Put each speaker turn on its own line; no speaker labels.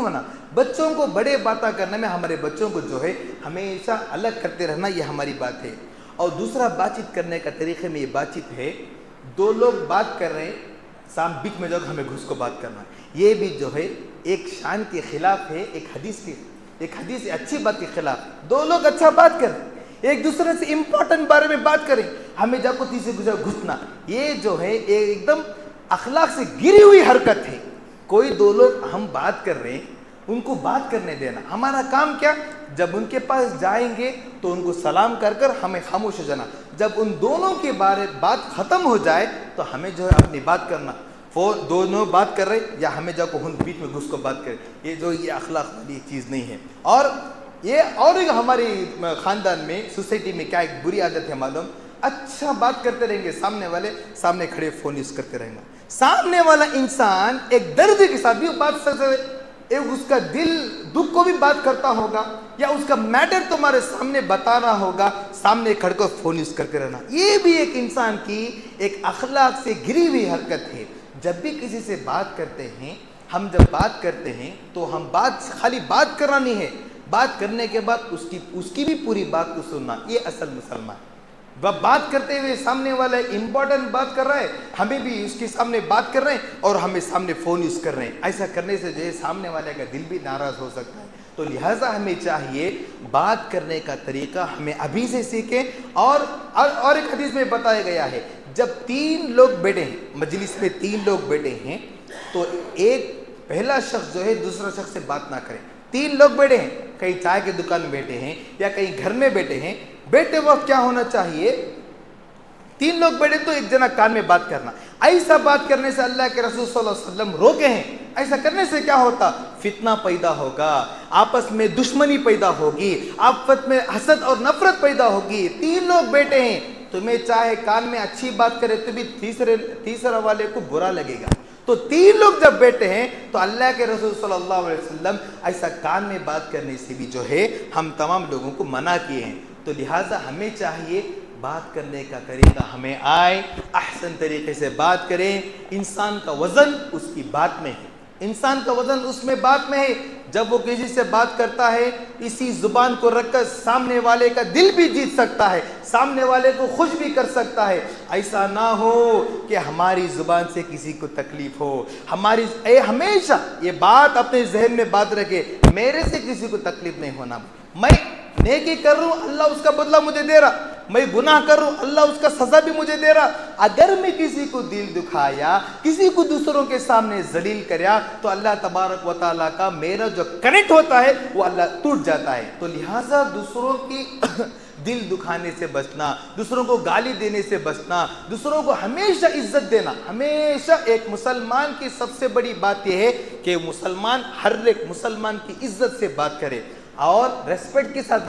ہونا. بچوں کو بڑے باتیں کرنے میں ہمارے بچوں کو جو ہے ہمیشہ الگ کرتے رہنا، یہ ہماری بات ہے. اور دوسرا بات چیت کرنے کا طریقے میں یہ بات چیت ہے، دو لوگ بات کر رہے ہیں، بیچ میں جو ہمیں گھس کو بات کرنا، یہ بھی جو ہے ایک شان کے خلاف ہے، ایک حدیث اچھی بات کے خلاف. دو لوگ اچھا بات کریں، ایک دوسرے سے امپورٹنٹ بارے میں بات کریں، ہمیں جا کو تیسرے گھسنا، یہ جو ہے ایک دم اخلاق سے گری ہوئی حرکت ہے. کوئی دو لوگ ہم بات کر رہے ہیں، ان کو بات کرنے دینا. ہمارا کام کیا؟ جب ان کے پاس جائیں گے تو ان کو سلام کر کر ہمیں خاموش ہو جانا. جب ان دونوں کے بارے بات ختم ہو جائے تو ہمیں جو ہے اپنی بات کرنا. وہ دونوں بات کر رہے یا ہمیں جا کو بیچ میں گھس کو بات کرے، یہ اخلاق والی چیز نہیں ہے. اور ایک ہماری خاندان میں، سوسائٹی میں کیا ایک بری عادت ہے معلوم؟ اچھا بات کرتے رہیں گے، سامنے کھڑے فون یوز کرتے رہیں گے. سامنے والا انسان ایک درد کے ساتھ بھی بات اس کا دل دکھ کو بھی بات کرتا ہوگا، یا اس کا میٹر تمہارے سامنے بتانا ہوگا، سامنے کھڑ کر فون یوز کرتے رہنا. یہ بھی ایک انسان کی ایک اخلاق سے گری ہوئی حرکت ہے. جب بھی کسی سے بات کرتے ہیں، ہم جب بات کرتے ہیں تو ہم خالی بات کرنا نہیں ہے، بات کرنے کے بعد اس کی بھی پوری بات کو سننا. یہ اصل مسلمان. بات کرتے ہوئے سامنے والا امپورٹنٹ بات کر رہا ہے، ہمیں بھی اس کے سامنے بات کر رہے ہیں اور ہمیں سامنے فون یوز کر رہے ہیں. ایسا کرنے سے جو ہے سامنے والے کا دل بھی ناراض ہو سکتا ہے. تو لہٰذا ہمیں چاہیے بات کرنے کا طریقہ ہمیں ابھی سے سیکھیں. اور ایک حدیث میں بتایا گیا ہے، جب 3 لوگ بیٹھے ہیں، مجلس میں 3 لوگ بیٹھے ہیں، تو پہلا شخص جو ہے دوسرا شخص سے بات نہ کرے. 3 لوگ بیٹھے ہیں، کہیں چائے کی دکان میں بیٹھے ہیں یا کہیں گھر میں بیٹھے ہیں، بیٹھے وقت کیا ہونا چاہیے؟ 3 لوگ بیٹھے تو ایک جنا کان میں بات کرنا. ایسا بات کرنے سے اللہ کے رسول صلی اللہ علیہ وسلم روکے ہیں. ایسا کرنے سے کیا ہوتا؟ فتنہ پیدا ہوگا، آپس میں دشمنی پیدا ہوگی، آپس میں حسد اور نفرت پیدا ہوگی. 3 لوگ بیٹھے ہیں، تمہیں چاہے کان میں اچھی بات کرے تو بھی تیسرا والے کو برا لگے گا. تو 3 لوگ جب بیٹھے ہیں تو اللہ کے رسول صلی اللہ علیہ وسلم ایسا کان میں بات کرنے سے بھی جو ہے ہم تمام لوگوں کو منع کیے ہیں. تو لہٰذا ہمیں چاہیے بات کرنے کا طریقہ ہمیں آئے، احسن طریقے سے بات کریں. انسان کا وزن اس کی بات میں ہے، انسان کا وزن اس میں بات میں ہے. جب وہ کسی سے بات کرتا ہے، اسی زبان کو رکھ کر سامنے والے کا دل بھی جیت سکتا ہے، سامنے والے کو خوش بھی کر سکتا ہے. ایسا نہ ہو کہ ہماری زبان سے کسی کو تکلیف ہو. ہمیشہ یہ بات اپنے ذہن میں بات رکھے، میرے سے کسی کو تکلیف نہیں ہونا. میں نیکی کر رہا ہوں، اللہ اس کا بدلہ مجھے دے رہا. میں گناہ کر رہا ہوں، اللہ اس کا سزا بھی مجھے دے رہا. اگر میں کسی کو دل دکھایا، کسی کو دوسروں کے سامنے ذلیل کریا، تو اللہ تبارک و تعالیٰ کا میرا جو کنیکٹ ہوتا ہے وہ اللہ ٹوٹ جاتا ہے. تو لہٰذا دوسروں کی دل دکھانے سے بچنا، دوسروں کو گالی دینے سے بچنا، دوسروں کو ہمیشہ عزت دینا. ہمیشہ ایک مسلمان کی سب سے بڑی بات یہ ہے کہ ہر ایک مسلمان کی عزت سے بات کرے اور ریسپیکٹ کے ساتھ